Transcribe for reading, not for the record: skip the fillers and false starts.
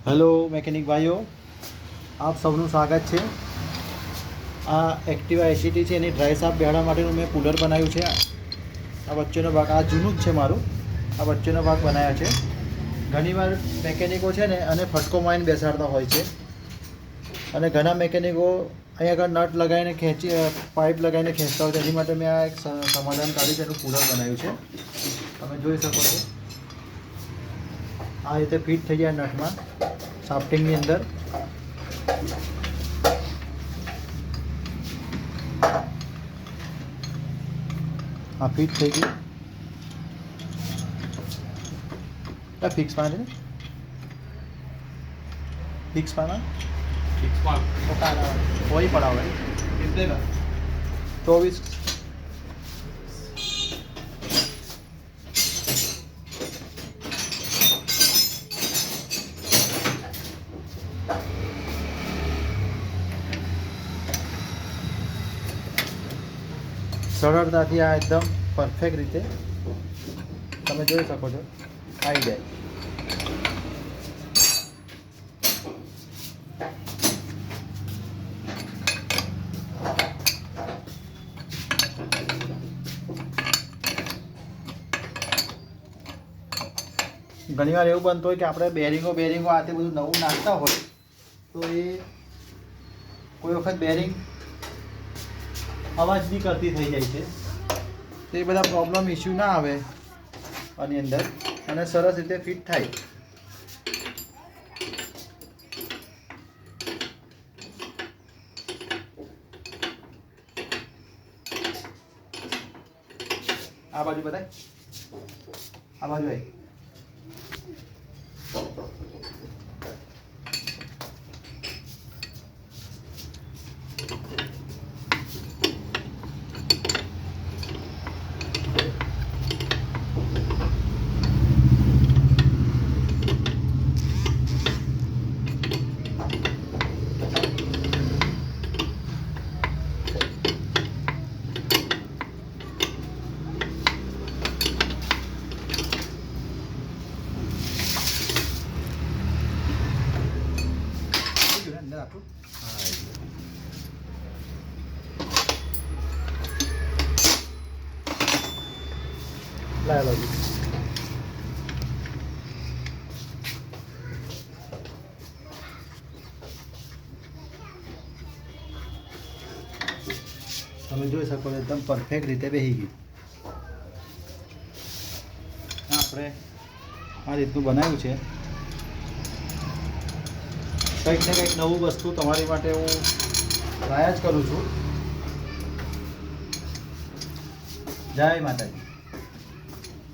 Hello mechanic ભાઈઓ, આપ સૌનું સ્વાગત છે। આ એક્ટિવા એસીટી છે એની ડ્રાય સાફ બેહાડવા માટેનું મેં કુલર બનાવ્યું છે। આ વચ્ચેનો ભાગ આ જૂનું જ છે મારું, આ વચ્ચેનો ભાગ બનાવ્યો છે। ઘણીવાર મેકેનિકો છે ને અને ફટકો મારીને બેસાડતા હોય છે, અને ઘણા મેકેનિકો અહીં આગળ નટ લગાવીને પાઇપ લગાવીને ખેંચતા હોય છે। એની માટે મેં આ એક સમાધાન કાઢ્યું છે, એનું કુલર બનાવ્યું છે। તમે જોઈ શકો છો આ રીતે ફિટ થઈ જાય નટમાં શાફ્ટિંગની અંદર। આ ફિટ થઈ ગયું, ફિક્સ પાના છે ને, ફિક્સ પાના वही पड़ा हुआ है। कितने का? 24। સરળતાથી આ એકદમ પરફેક્ટ રીતે તમે જોઈ શકો છો આવી જાય। ઘણીવાર એવું બનતું હોય કે આપણે બેરિંગો આ તે બધું નવું નાખતા હોય તો એ કોઈ વખત બેરિંગ અવાજ બી કરતી થઈ જાય છે। તો એ બધા પ્રોબ્લેમ ઇસ્યુ ના આવે આની અંદર, અને સરસ રીતે ફિટ થાય। આ બાજુ બતાય, આ બાજુ આવી। તમે જોઈ શકો એકદમ પરફેક્ટ રીતે બેસી ગયું। આપણે આ રીતનું બનાવ્યું છે। કંઈક ને કંઈક નવું વસ્તુ તમારી માટે હું ટ્રાય જ કરું છું। જય માતાજી।